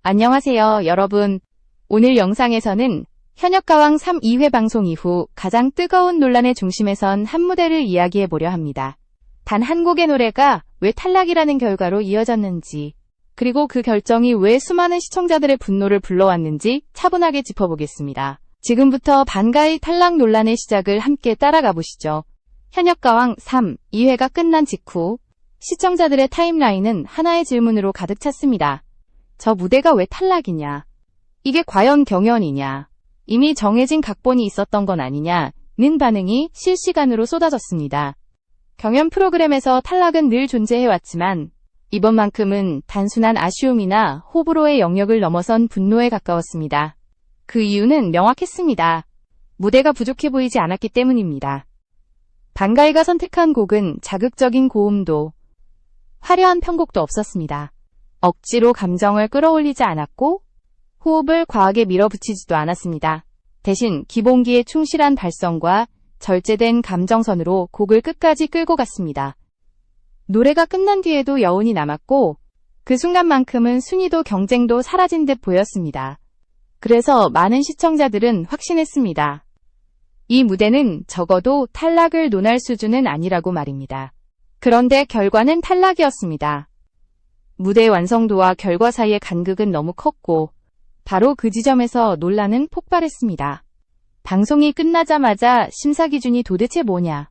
안녕하세요, 여러분. 오늘 영상에서는 현역가왕 3, 2회 방송 이후 가장 뜨거운 논란의 중심에 선 한 무대를 이야기해 보려 합니다. 단 한 곡의 노래가 왜 탈락이라는 결과로 이어졌는지, 그리고 그 결정이 왜 수많은 시청자들의 분노를 불러왔는지 차분하게 짚어보겠습니다. 지금부터 반가이 탈락 논란의 시작을 함께 따라가 보시죠. 현역가왕 3, 2회가 끝난 직후 시청자들의 타임라인은 하나의 질문으로 가득 찼습니다. 저 무대가 왜 탈락이냐? 이게 과연 경연이냐? 이미 정해진 각본이 있었던 건 아니냐는 반응이 실시간으로 쏟아졌습니다. 경연 프로그램에서 탈락은 늘 존재해왔지만 이번만큼은 단순한 아쉬움이나 호불호의 영역을 넘어선 분노에 가까웠습니다. 그 이유는 명확했습니다. 무대가 부족해 보이지 않았기 때문입니다. 반가이가 선택한 곡은 자극적인 고음도, 화려한 편곡도 없었습니다. 억지로 감정을 끌어올리지 않았고 호흡을 과하게 밀어붙이지도 않았습니다. 대신 기본기에 충실한 발성과 절제된 감정선으로 곡을 끝까지 끌고 갔습니다. 노래가 끝난 뒤에도 여운이 남았고 그 순간만큼은 순위도 경쟁도 사라진 듯 보였습니다. 그래서 많은 시청자들은 확신했습니다. 이 무대는 적어도 탈락을 논할 수준은 아니라고 말입니다. 그런데 결과는 탈락이었습니다. 무대의 완성도와 결과 사이의 간극은 너무 컸고 바로 그 지점에서 논란은 폭발했습니다. 방송이 끝나자마자 심사 기준이 도대체 뭐냐?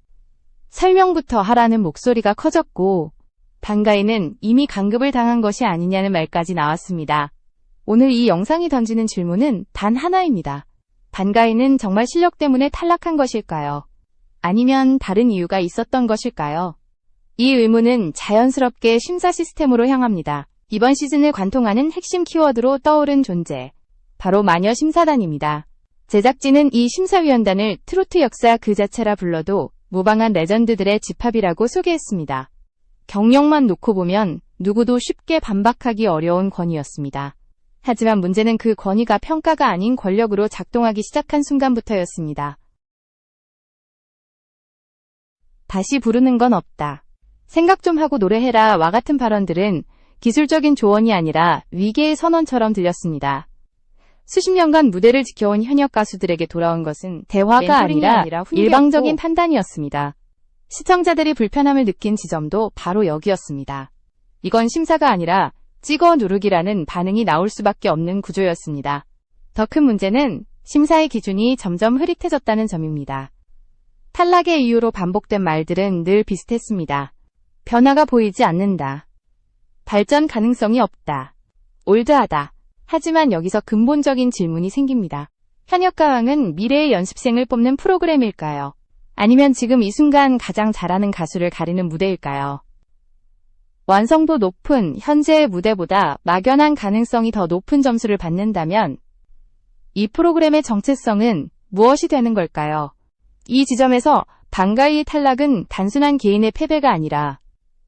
설명부터 하라는 목소리가 커졌고 반가이는 이미 강급을 당한 것이 아니냐는 말까지 나왔습니다. 오늘 이 영상이 던지는 질문은 단 하나입니다. 반가이는 정말 실력 때문에 탈락한 것일까요? 아니면 다른 이유가 있었던 것일까요? 이 의문은 자연스럽게 심사 시스템으로 향합니다. 이번 시즌을 관통하는 핵심 키워드로 떠오른 존재, 바로 마녀 심사단입니다. 제작진은 이 심사위원단을 트로트 역사 그 자체라 불러도 무방한 레전드들의 집합이라고 소개했습니다. 경력만 놓고 보면 누구도 쉽게 반박하기 어려운 권위였습니다. 하지만 문제는 그 권위가 평가가 아닌 권력으로 작동하기 시작한 순간부터였습니다. 다시 부르는 건 없다. 생각 좀 하고 노래해라 와 같은 발언들은 기술적인 조언이 아니라 위계의 선언처럼 들렸습니다. 수십 년간 무대를 지켜온 현역 가수들에게 돌아온 것은 대화가 아니라 일방적인 판단이었습니다. 시청자들이 불편함을 느낀 지점도 바로 여기였습니다. 이건 심사가 아니라 찍어 누르기라는 반응이 나올 수밖에 없는 구조였습니다. 더 큰 문제는 심사의 기준이 점점 흐릿해졌다는 점입니다. 탈락의 이유로 반복된 말들은 늘 비슷했습니다. 변화가 보이지 않는다. 발전 가능성이 없다. 올드하다. 하지만 여기서 근본적인 질문이 생깁니다. 현역가왕은 미래의 연습생을 뽑는 프로그램일까요? 아니면 지금 이 순간 가장 잘하는 가수를 가리는 무대일까요? 완성도 높은 현재의 무대보다 막연한 가능성이 더 높은 점수를 받는다면 이 프로그램의 정체성은 무엇이 되는 걸까요? 이 지점에서 반가이의 탈락은 단순한 개인의 패배가 아니라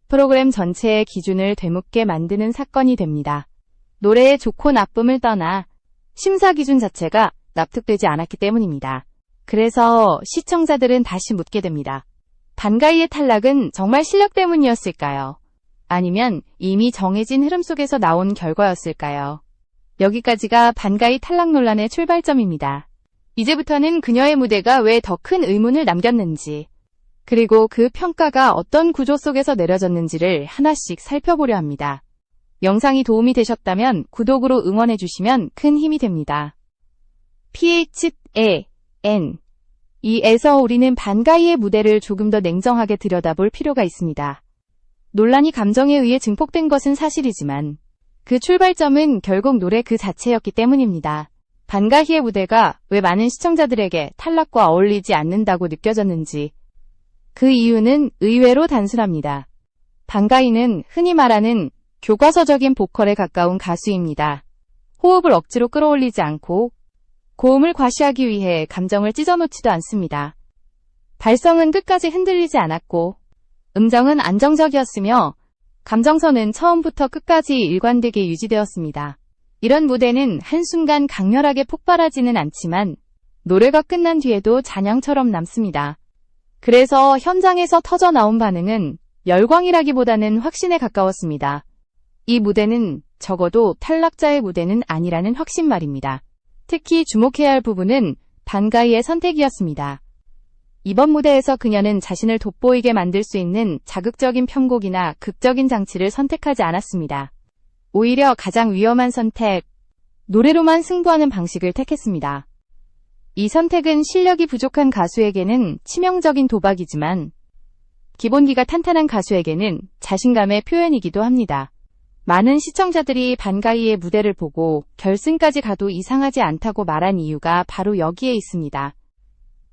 프로그램 전체의 기준을 되묻게 만드는 사건이 됩니다. 노래의 좋고 나쁨을 떠나 심사 기준 자체가 납득되지 않았기 때문입니다. 그래서 시청자들은 다시 묻게 됩니다. 반가이의 탈락은 정말 실력 때문이었을까요? 아니면 이미 정해진 흐름 속에서 나온 결과였을까요? 여기까지가 반가이 탈락 논란의 출발점입니다. 이제부터는 그녀의 무대가 왜 더 큰 의문을 남겼는지, 그리고 그 평가가 어떤 구조 속에서 내려졌는지를 하나씩 살펴보려 합니다. 영상이 도움이 되셨다면 구독으로 응원해주시면 큰 힘이 됩니다. PHEN-E에서 우리는 반가이의 무대를 조금 더 냉정하게 들여다볼 필요가 있습니다. 논란이 감정에 의해 증폭된 것은 사실이지만 그 출발점은 결국 노래 그 자체였기 때문입니다. 반가이의 무대가 왜 많은 시청자들에게 탈락과 어울리지 않는다고 느껴졌는지, 그 이유는 의외로 단순합니다. 반가이는 흔히 말하는 교과서적인 보컬에 가까운 가수입니다. 호흡을 억지로 끌어올리지 않고 고음을 과시하기 위해 감정을 찢어놓지도 않습니다. 발성은 끝까지 흔들리지 않았고 음정은 안정적이었으며 감정선은 처음부터 끝까지 일관되게 유지되었습니다. 이런 무대는 한순간 강렬하게 폭발하지는 않지만 노래가 끝난 뒤에도 잔향처럼 남습니다. 그래서 현장에서 터져나온 반응은 열광이라기보다는 확신에 가까웠습니다. 이 무대는 적어도 탈락자의 무대는 아니라는 확신 말입니다. 특히 주목해야 할 부분은 반가이의 선택이었습니다. 이번 무대에서 그녀는 자신을 돋보이게 만들 수 있는 자극적인 편곡이나 극적인 장치를 선택하지 않았습니다. 오히려 가장 위험한 선택, 노래로만 승부하는 방식을 택했습니다. 이 선택은 실력이 부족한 가수에게는 치명적인 도박이지만 기본기가 탄탄한 가수에게는 자신감의 표현이기도 합니다. 많은 시청자들이 반가이의 무대를 보고 결승까지 가도 이상하지 않다고 말한 이유가 바로 여기에 있습니다.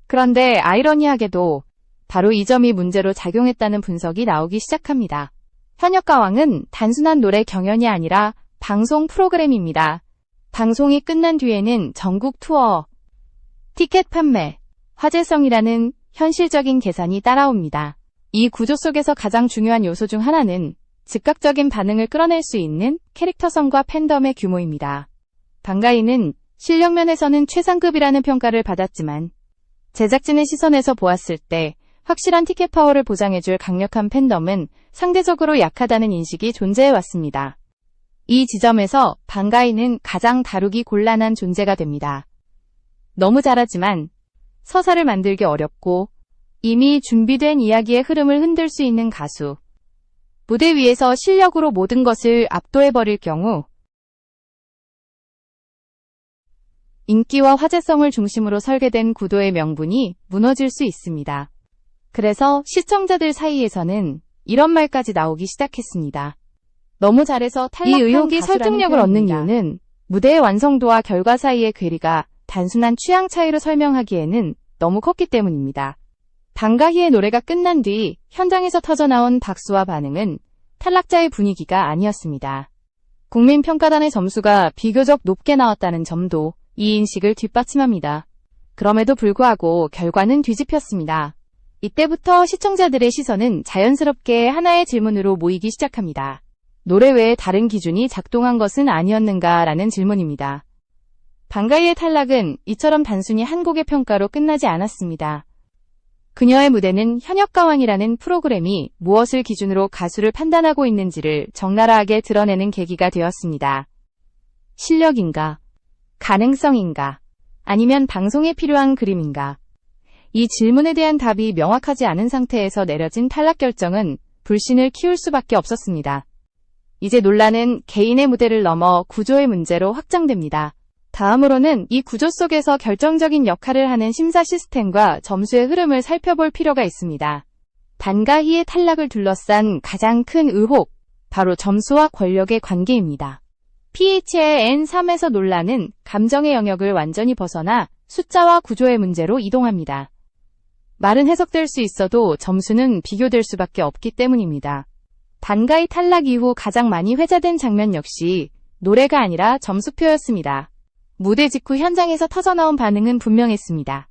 그런데 아이러니하게도 바로 이 점이 문제로 작용했다는 분석이 나오기 시작합니다. 현역가왕은 단순한 노래 경연이 아니라 방송 프로그램입니다. 방송이 끝난 뒤에는 전국 투어, 티켓 판매, 화제성이라는 현실적인 계산이 따라옵니다. 이 구조 속에서 가장 중요한 요소 중 하나는 즉각적인 반응을 끌어낼 수 있는 캐릭터성과 팬덤의 규모입니다. 반가이는 실력면에서는 최상급이라는 평가를 받았지만 제작진의 시선에서 보았을 때 확실한 티켓 파워를 보장해줄 강력한 팬덤은 상대적으로 약하다는 인식이 존재해왔습니다. 이 지점에서 반가이는 가장 다루기 곤란한 존재가 됩니다. 너무 잘하지만 서사를 만들기 어렵고 이미 준비된 이야기의 흐름을 흔들 수 있는 가수. 무대 위에서 실력으로 모든 것을 압도해버릴 경우 인기와 화제성을 중심으로 설계된 구도의 명분이 무너질 수 있습니다. 그래서 시청자들 사이에서는 이런 말까지 나오기 시작했습니다. 너무 잘해서 탈락한 이 의혹이 설득력을 얻는 이유는 무대의 완성도와 결과 사이의 괴리가 단순한 취향 차이로 설명하기에는 너무 컸기 때문입니다. 반가이의 노래가 끝난 뒤 현장에서 터져나온 박수와 반응은 탈락자의 분위기가 아니었습니다. 국민평가단의 점수가 비교적 높게 나왔다는 점도 이 인식을 뒷받침합니다. 그럼에도 불구하고 결과는 뒤집혔습니다. 이때부터 시청자들의 시선은 자연스럽게 하나의 질문으로 모이기 시작합니다. 노래 외에 다른 기준이 작동한 것은 아니었는가라는 질문입니다. 반가이의 탈락은 이처럼 단순히 한 곡의 평가로 끝나지 않았습니다. 그녀의 무대는 현역가왕이라는 프로그램이 무엇을 기준으로 가수를 판단하고 있는지를 적나라하게 드러내는 계기가 되었습니다. 실력인가? 가능성인가? 아니면 방송에 필요한 그림인가? 이 질문에 대한 답이 명확하지 않은 상태에서 내려진 탈락 결정은 불신을 키울 수밖에 없었습니다. 이제 논란은 개인의 무대를 넘어 구조의 문제로 확장됩니다. 다음으로는 이 구조 속에서 결정적인 역할을 하는 심사 시스템과 점수의 흐름을 살펴볼 필요가 있습니다. 반가이의 탈락을 둘러싼 가장 큰 의혹, 바로 점수와 권력의 관계입니다. PH의 N3에서 논란은 감정의 영역을 완전히 벗어나 숫자와 구조의 문제로 이동합니다. 말은 해석될 수 있어도 점수는 비교될 수밖에 없기 때문입니다. 반가이 탈락 이후 가장 많이 회자된 장면 역시 노래가 아니라 점수표였습니다. 무대 직후 현장에서 터져나온 반응은 분명했습니다.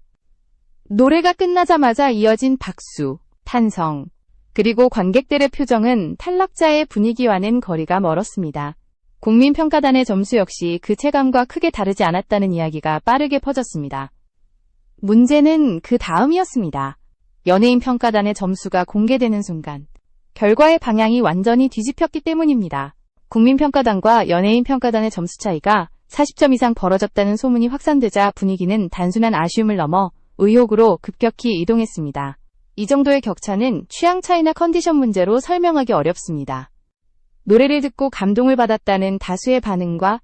노래가 끝나자마자 이어진 박수, 탄성, 그리고 관객들의 표정은 탈락자의 분위기와는 거리가 멀었습니다. 국민평가단의 점수 역시 그 체감과 크게 다르지 않았다는 이야기가 빠르게 퍼졌습니다. 문제는 그 다음이었습니다. 연예인 평가단의 점수가 공개되는 순간 결과의 방향이 완전히 뒤집혔기 때문입니다. 국민평가단과 연예인 평가단의 점수 차이가 40점 이상 벌어졌다는 소문이 확산되자 분위기는 단순한 아쉬움을 넘어 의혹으로 급격히 이동했습니다. 이 정도의 격차는 취향 차이나 컨디션 문제로 설명하기 어렵습니다. 노래를 듣고 감동을 받았다는 다수의 반응과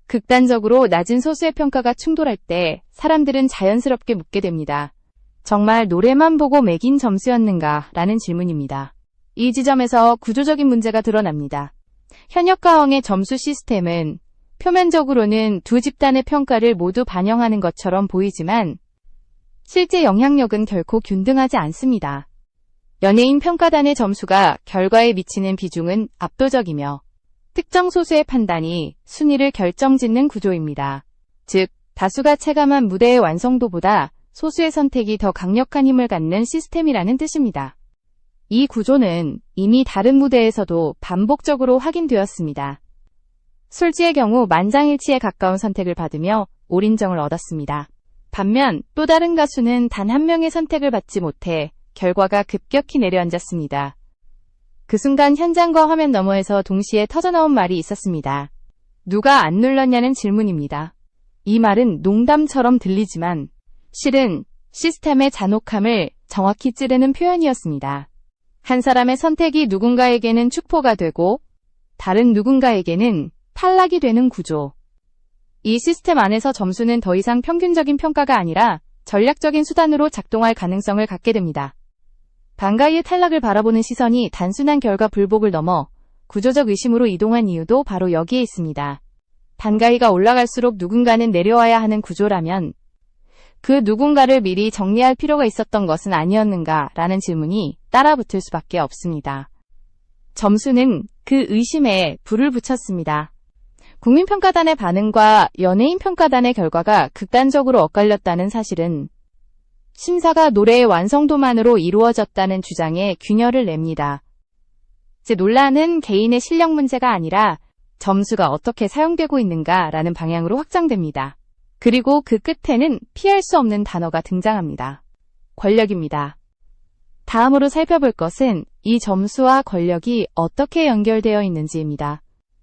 극단적으로 낮은 소수의 평가가 충돌할 때 사람들은 자연스럽게 묻게 됩니다. 정말 노래만 보고 매긴 점수였는가? 라는 질문입니다. 이 지점에서 구조적인 문제가 드러납니다. 현역가왕의 점수 시스템은 표면적으로는 두 집단의 평가를 모두 반영하는 것처럼 보이지만 실제 영향력은 결코 균등하지 않습니다. 연예인 평가단의 점수가 결과에 미치는 비중은 압도적이며 특정 소수의 판단이 순위를 결정짓는 구조입니다. 즉, 다수가 체감한 무대의 완성도보다 소수의 선택이 더 강력한 힘을 갖는 시스템이라는 뜻입니다. 이 구조는 이미 다른 무대에서도 반복적으로 확인되었습니다. 솔지의 경우 만장일치에 가까운 선택을 받으며 올인정을 얻었습니다. 반면 또 다른 가수는 단 한 명의 선택을 받지 못해 결과가 급격히 내려앉았습니다. 그 순간 현장과 화면 너머에서 동시에 터져나온 말이 있었습니다. 누가 안 눌렀냐는 질문입니다. 이 말은 농담처럼 들리지만 실은 시스템의 잔혹함을 정확히 찌르는 표현이었습니다. 한 사람의 선택이 누군가에게는 축복가 되고 다른 누군가에게는 탈락이 되는 구조. 이 시스템 안에서 점수는 더 이상 평균적인 평가가 아니라 전략적인 수단으로 작동할 가능성을 갖게 됩니다. 반가이의 탈락을 바라보는 시선이 단순한 결과 불복을 넘어 구조적 의심으로 이동한 이유도 바로 여기에 있습니다. 반가이가 올라갈수록 누군가는 내려와야 하는 구조라면 그 누군가를 미리 정리할 필요가 있었던 것은 아니었는가라는 질문이 따라붙을 수밖에 없습니다. 점수는 그 의심에 불을 붙였습니다. 국민평가단의 반응과 연예인평가단의 결과가 극단적으로 엇갈렸다는 사실은 심사가 노래의 완성도만으로 이루어졌다는 주장에 균열을 냅니다. 논란은 개인의 실력 문제가 아니라 점수가 어떻게 사용되고 있는가라는 방향으로 확장됩니다. 그리고 그 끝에는 피할 수 없는 단어가 등장합니다. 권력입니다. 다음으로 살펴볼 것은 이 점수와 권력이 어떻게 연결되어 있는지입니다.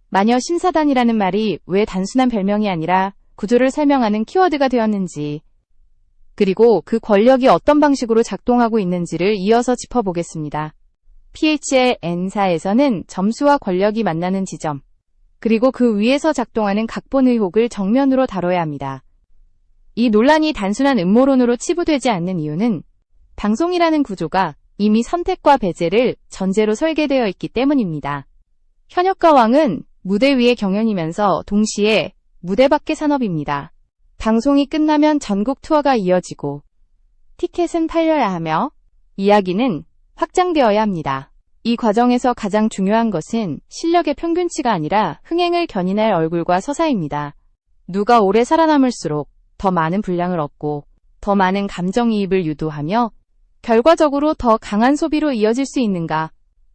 마녀 심사단이라는 말이 왜 단순한 별명이 아니라 구조를 설명하는 키워드가 되었는지, 그리고 그 권력이 어떤 방식으로 작동하고 있는지를 이어서 짚어보겠습니다. PH의 N사에서는 점수와 권력이 만나는 지점, 그리고 그 위에서 작동하는 각본 의혹을 정면으로 다뤄야 합니다. 이 논란이 단순한 음모론으로 치부되지 않는 이유는 방송이라는 구조가 이미 선택과 배제를 전제로 설계되어 있기 때문입니다. 현역가왕은 무대 위의 경연이면서 동시에 무대 밖의 산업입니다. 방송이 끝나면 전국 투어가 이어지고 티켓은 팔려야 하며 이야기는 확장되어야 합니다. 이 과정에서 가장 중요한 것은 실력의 평균치가 아니라 흥행을 견인할 얼굴과 서사입니다. 누가 오래 살아남을수록 더 많은 분량을 얻고 더 많은 감정이입을 유도하며 결과적으로 더 강한 소비로 이어질 수 있는가?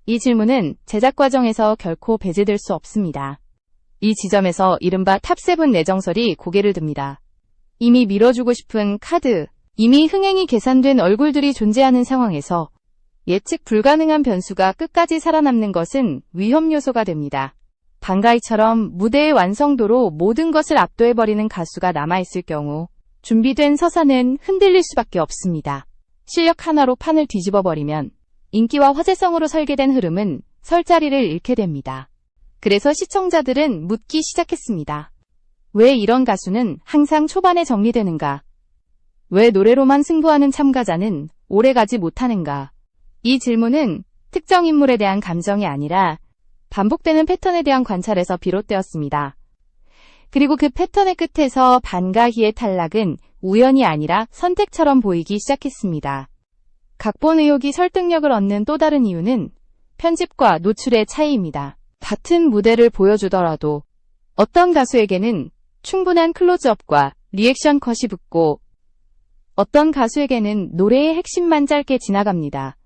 이 질문은 제작 과정에서 결코 배제될 수 없습니다. 이 지점에서 이른바 탑7 내정설이 고개를 듭니다. 이미 밀어주고 싶은 카드, 이미 흥행이 계산된 얼굴들이 존재하는 상황에서 예측 불가능한 변수가 끝까지 살아남는 것은 위험 요소가 됩니다. 반가이처럼 무대의 완성도로 모든 것을 압도해버리는 가수가 남아있을 경우 준비된 서사는 흔들릴 수밖에 없습니다. 실력 하나로 판을 뒤집어버리면 인기와 화제성으로 설계된 흐름은 설 자리를 잃게 됩니다. 그래서 시청자들은 묻기 시작했습니다. 왜 이런 가수는 항상 초반에 정리되는가? 왜 노래로만 승부하는 참가자는 오래가지 못하는가? 이 질문은 특정 인물에 대한 감정이 아니라 반복되는 패턴에 대한 관찰에서 비롯되었습니다. 그리고 그 패턴의 끝에서 반가희의 탈락은 우연이 아니라 선택처럼 보이기 시작했습니다. 각본 의혹이 설득력을 얻는 또 다른 이유는 편집과 노출의 차이입니다. 같은 무대를 보여주더라도 어떤 가수에게는 충분한 클로즈업과 리액션 컷이 붙고 어떤 가수에게는 노래의 핵심만 짧게 지나갑니다.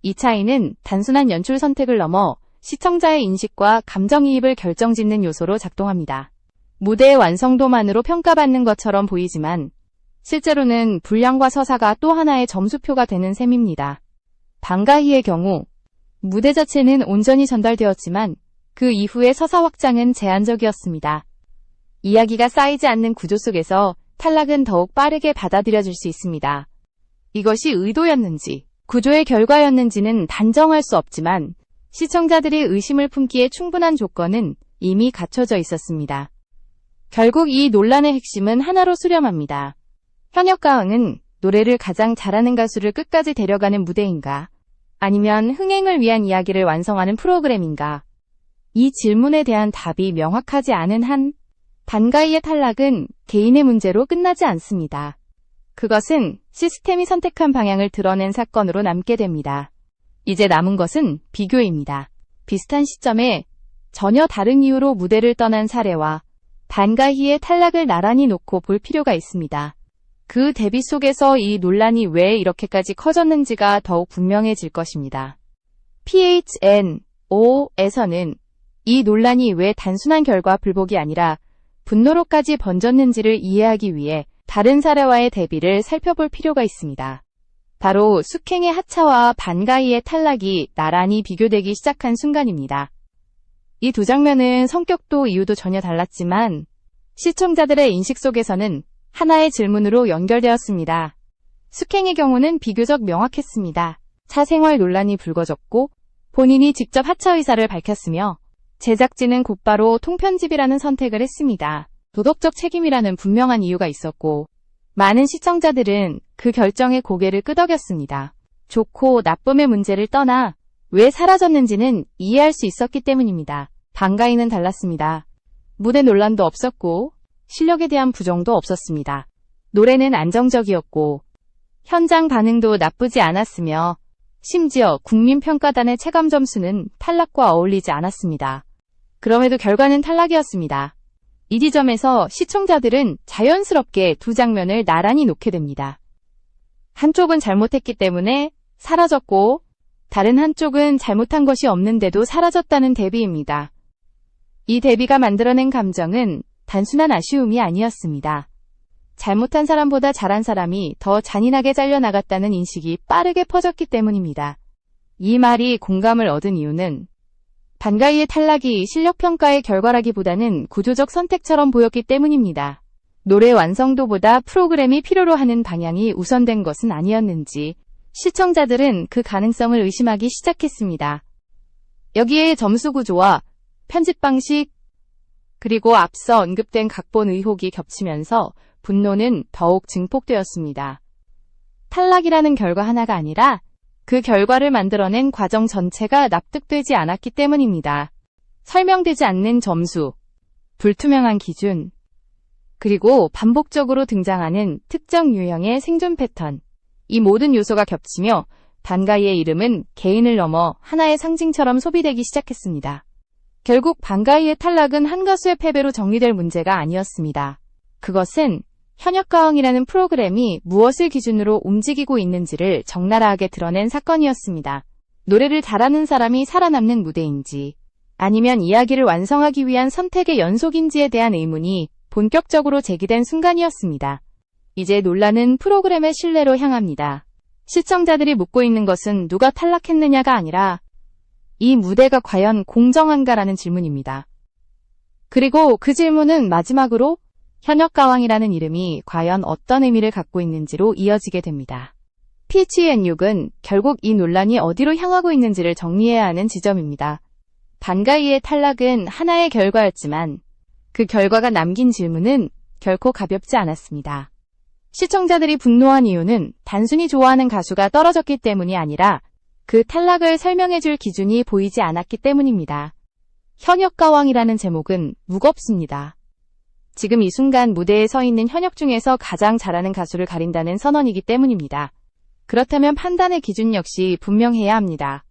이 차이는 단순한 연출 선택을 넘어 시청자의 인식과 감정이입을 결정짓는 요소로 작동합니다. 무대의 완성도만으로 평가받는 것처럼 보이지만 실제로는 분량과 서사가 또 하나의 점수표가 되는 셈입니다. 반가희의 경우 무대 자체는 온전히 전달되었지만 그 이후의 서사 확장은 제한적이었습니다. 이야기가 쌓이지 않는 구조 속에서 탈락은 더욱 빠르게 받아들여질 수 있습니다. 이것이 의도였는지 구조의 결과였는지는 단정할 수 없지만 시청자들이 의심을 품기에 충분한 조건은 이미 갖춰져 있었습니다. 결국 이 논란의 핵심은 하나로 수렴합니다. 현역가왕은 노래를 가장 잘하는 가수를 끝까지 데려가는 무대인가? 아니면 흥행을 위한 이야기를 완성하는 프로그램인가? 이 질문에 대한 답이 명확하지 않은 한 반가이의 탈락은 개인의 문제로 끝나지 않습니다. 그것은 시스템이 선택한 방향을 드러낸 사건으로 남게 됩니다. 이제 남은 것은 비교입니다. 비슷한 시점에 전혀 다른 이유로 무대를 떠난 사례와 반가이의 탈락을 나란히 놓고 볼 필요가 있습니다. 그 대비 속에서 이 논란이 왜 이렇게까지 커졌는지가 더욱 분명해질 것입니다. PHNO에서는 이 논란이 왜 단순한 결과 불복이 아니라 분노로까지 번졌는지를 이해하기 위해 다른 사례와의 대비를 살펴볼 필요가 있습니다. 바로 숙행의 하차와 반가이의 탈락이 나란히 비교되기 시작한 순간입니다. 이 두 장면은 성격도 이유도 전혀 달랐지만 시청자들의 인식 속에서는 하나의 질문으로 연결되었습니다. 숙행의 경우는 비교적 명확했습니다. 사생활 논란이 불거졌고 본인이 직접 하차 의사를 밝혔으며 제작진은 곧바로 통편집이라는 선택을 했습니다. 도덕적 책임이라는 분명한 이유가 있었고 많은 시청자들은 그 결정에 고개를 끄덕였습니다. 좋고 나쁨의 문제를 떠나 왜 사라졌는지는 이해할 수 있었기 때문입니다. 반가이는 달랐습니다. 무대 논란도 없었고 실력에 대한 부정도 없었습니다. 노래는 안정적이었고 현장 반응도 나쁘지 않았으며 심지어 국민평가단의 체감 점수는 탈락과 어울리지 않았습니다. 그럼에도 결과는 탈락이었습니다. 이 지점에서 시청자들은 자연스럽게 두 장면을 나란히 놓게 됩니다. 한쪽은 잘못했기 때문에 사라졌고 다른 한쪽은 잘못한 것이 없는데도 사라졌다는 대비입니다. 이 대비가 만들어낸 감정은 단순한 아쉬움이 아니었습니다. 잘못한 사람보다 잘한 사람이 더 잔인하게 잘려나갔다는 인식이 빠르게 퍼졌기 때문입니다. 이 말이 공감을 얻은 이유는 반가이의 탈락이 실력평가의 결과라기보다는 구조적 선택처럼 보였기 때문입니다. 노래 완성도보다 프로그램이 필요로 하는 방향이 우선된 것은 아니었는지 시청자들은 그 가능성을 의심하기 시작했습니다. 여기에 점수 구조와 편집 방식, 그리고 앞서 언급된 각본 의혹이 겹치면서 분노는 더욱 증폭되었습니다. 탈락이라는 결과 하나가 아니라 그 결과를 만들어낸 과정 전체가 납득되지 않았기 때문입니다. 설명되지 않는 점수, 불투명한 기준, 그리고 반복적으로 등장하는 특정 유형의 생존 패턴. 이 모든 요소가 겹치며 반가이의 이름은 개인을 넘어 하나의 상징처럼 소비되기 시작했습니다. 결국 반가이의 탈락은 한 가수의 패배로 정리될 문제가 아니었습니다. 그것은 현역가왕이라는 프로그램이 무엇을 기준으로 움직이고 있는지를 적나라하게 드러낸 사건이었습니다. 노래를 잘하는 사람이 살아남는 무대인지 아니면 이야기를 완성하기 위한 선택의 연속인지에 대한 의문이 본격적으로 제기된 순간이었습니다. 이제 논란은 프로그램의 신뢰로 향합니다. 시청자들이 묻고 있는 것은 누가 탈락했느냐가 아니라 이 무대가 과연 공정한가라는 질문입니다. 그리고 그 질문은 마지막으로 현역가왕이라는 이름이 과연 어떤 의미를 갖고 있는지로 이어지게 됩니다. PGN6은 결국 이 논란이 어디로 향하고 있는지를 정리해야 하는 지점입니다. 반가이의 탈락은 하나의 결과였지만 그 결과가 남긴 질문은 결코 가볍지 않았습니다. 시청자들이 분노한 이유는 단순히 좋아하는 가수가 떨어졌기 때문이 아니라 그 탈락을 설명해줄 기준이 보이지 않았기 때문입니다. 현역가왕이라는 제목은 무겁습니다. 지금 이 순간 무대에 서 있는 현역 중에서 가장 잘하는 가수를 가린다는 선언이기 때문입니다. 그렇다면 판단의 기준 역시 분명해야 합니다.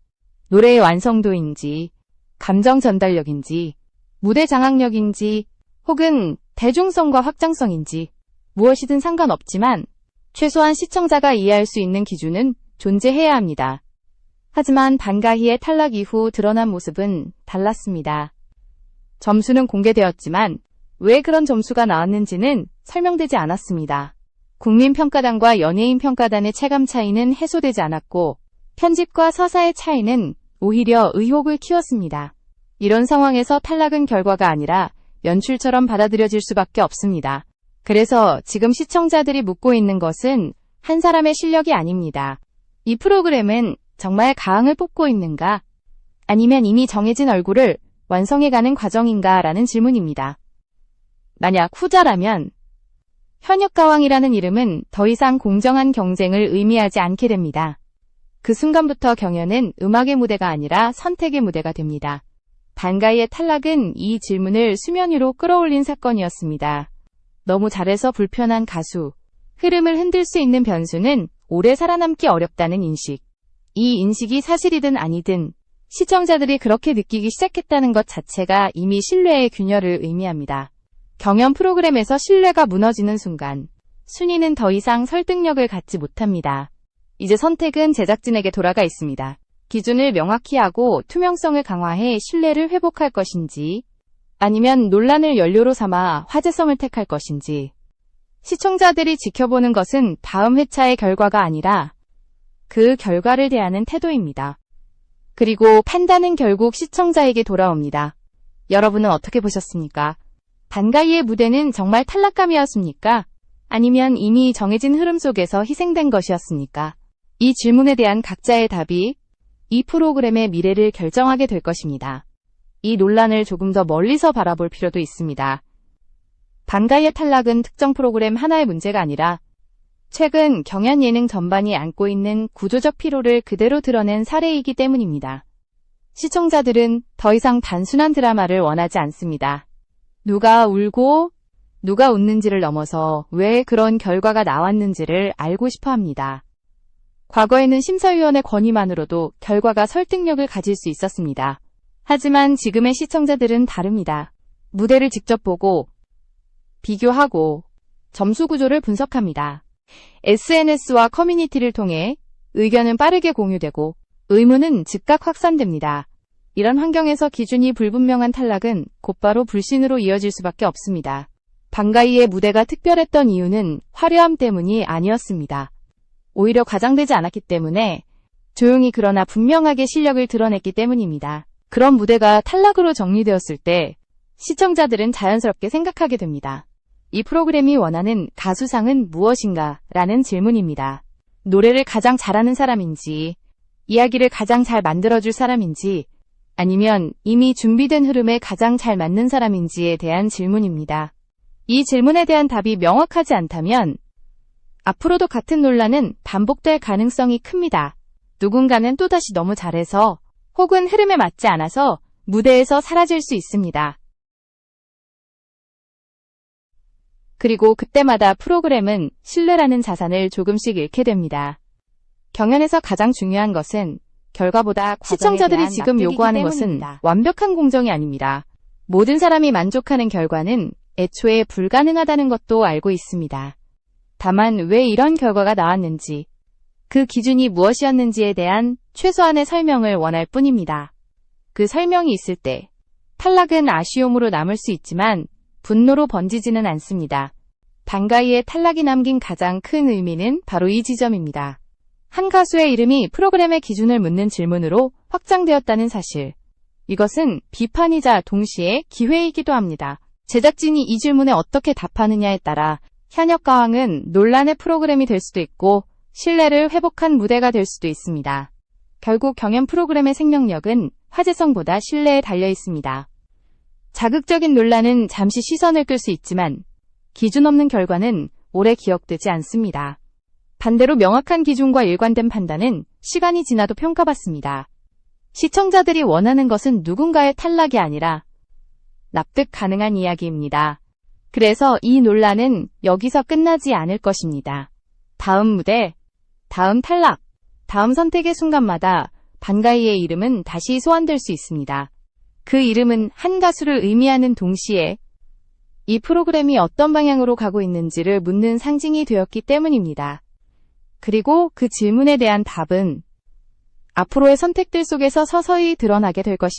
노래의 완성도인지, 감정 전달력인지, 무대 장악력인지, 혹은 대중성과 확장성인지 무엇이든 상관없지만 최소한 시청자가 이해할 수 있는 기준은 존재해야 합니다. 하지만 반가이의 탈락 이후 드러난 모습은 달랐습니다. 점수는 공개되었지만 왜 그런 점수가 나왔는지는 설명되지 않았습니다. 국민평가단과 연예인평가단의 체감 차이는 해소되지 않았고 편집과 서사의 차이는 오히려 의혹을 키웠습니다. 이런 상황에서 탈락은 결과가 아니라 연출처럼 받아들여질 수밖에 없습니다. 그래서 지금 시청자들이 묻고 있는 것은 한 사람의 실력이 아닙니다. 이 프로그램은 정말 가왕을 뽑고 있는가? 아니면 이미 정해진 얼굴을 완성해가는 과정인가? 라는 질문입니다. 만약 후자라면 현역가왕이라는 이름은 더 이상 공정한 경쟁을 의미하지 않게 됩니다. 그 순간부터 경연은 음악의 무대가 아니라 선택의 무대가 됩니다. 반가이의 탈락은 이 질문을 수면 위로 끌어올린 사건이었습니다. 너무 잘해서 불편한 가수, 흐름을 흔들 수 있는 변수는 오래 살아남기 어렵다는 인식. 이 인식이 사실이든 아니든 시청자들이 그렇게 느끼기 시작했다는 것 자체가 이미 신뢰의 균열을 의미합니다. 경연 프로그램에서 신뢰가 무너지는 순간 순위는 더 이상 설득력을 갖지 못합니다. 이제 선택은 제작진에게 돌아가 있습니다. 기준을 명확히 하고 투명성을 강화해 신뢰를 회복할 것인지 아니면 논란을 연료로 삼아 화제성을 택할 것인지 시청자들이 지켜보는 것은 다음 회차의 결과가 아니라 그 결과를 대하는 태도입니다. 그리고 판단은 결국 시청자에게 돌아옵니다. 여러분은 어떻게 보셨습니까? 반가이의 무대는 정말 탈락감이었습니까? 아니면 이미 정해진 흐름 속에서 희생된 것이었습니까? 이 질문에 대한 각자의 답이 이 프로그램의 미래를 결정하게 될 것입니다. 이 논란을 조금 더 멀리서 바라볼 필요도 있습니다. 반가이의 탈락은 특정 프로그램 하나의 문제가 아니라 최근 경연 예능 전반이 안고 있는 구조적 피로를 그대로 드러낸 사례이기 때문입니다. 시청자들은 더 이상 단순한 드라마를 원하지 않습니다. 누가 울고 누가 웃는지를 넘어서 왜 그런 결과가 나왔는지를 알고 싶어 합니다. 과거에는 심사위원의 권위만으로도 결과가 설득력을 가질 수 있었습니다. 하지만 지금의 시청자들은 다릅니다. 무대를 직접 보고 비교하고 점수 구조를 분석합니다. SNS와 커뮤니티를 통해 의견은 빠르게 공유되고 의문은 즉각 확산됩니다. 이런 환경에서 기준이 불분명한 탈락은 곧바로 불신으로 이어질 수밖에 없습니다. 반가이의 무대가 특별했던 이유는 화려함 때문이 아니었습니다. 오히려 과장되지 않았기 때문에 조용히 그러나 분명하게 실력을 드러냈기 때문입니다. 그런 무대가 탈락으로 정리되었을 때 시청자들은 자연스럽게 생각하게 됩니다. 이 프로그램이 원하는 가수상은 무엇인가? 라는 질문입니다. 노래를 가장 잘하는 사람인지, 이야기를 가장 잘 만들어줄 사람인지, 아니면 이미 준비된 흐름에 가장 잘 맞는 사람인지에 대한 질문입니다. 이 질문에 대한 답이 명확하지 않다면 앞으로도 같은 논란은 반복될 가능성이 큽니다. 누군가는 또다시 너무 잘해서 혹은 흐름에 맞지 않아서 무대에서 사라질 수 있습니다. 그리고 그때마다 프로그램은 신뢰라는 자산을 조금씩 잃게 됩니다. 경연에서 가장 중요한 것은 결과보다 시청자들이 지금 요구하는 것은 완벽한 공정이 아닙니다. 모든 사람이 만족하는 결과는 애초에 불가능하다는 것도 알고 있습니다. 다만 왜 이런 결과가 나왔는지, 그 기준이 무엇이었는지에 대한 최소한의 설명을 원할 뿐입니다. 그 설명이 있을 때 탈락은 아쉬움으로 남을 수 있지만 분노로 번지지는 않습니다. 반가이의 탈락이 남긴 가장 큰 의미는 바로 이 지점입니다. 한 가수의 이름이 프로그램의 기준을 묻는 질문으로 확장되었다는 사실. 이것은 비판이자 동시에 기회이기도 합니다. 제작진이 이 질문에 어떻게 답하느냐에 따라 현역가왕은 논란의 프로그램이 될 수도 있고 신뢰를 회복한 무대가 될 수도 있습니다. 결국 경연 프로그램의 생명력은 화제성보다 신뢰에 달려 있습니다. 자극적인 논란은 잠시 시선을 끌 수 있지만 기준 없는 결과는 오래 기억되지 않습니다. 반대로 명확한 기준과 일관된 판단은 시간이 지나도 평가받습니다. 시청자들이 원하는 것은 누군가의 탈락이 아니라 납득 가능한 이야기입니다. 그래서 이 논란은 여기서 끝나지 않을 것입니다. 다음 무대, 다음 탈락, 다음 선택의 순간마다 반가이의 이름은 다시 소환될 수 있습니다. 그 이름은 한 가수를 의미하는 동시에 이 프로그램이 어떤 방향으로 가고 있는지를 묻는 상징이 되었기 때문입니다. 그리고 그 질문에 대한 답은 앞으로의 선택들 속에서 서서히 드러나게 될 것입니다.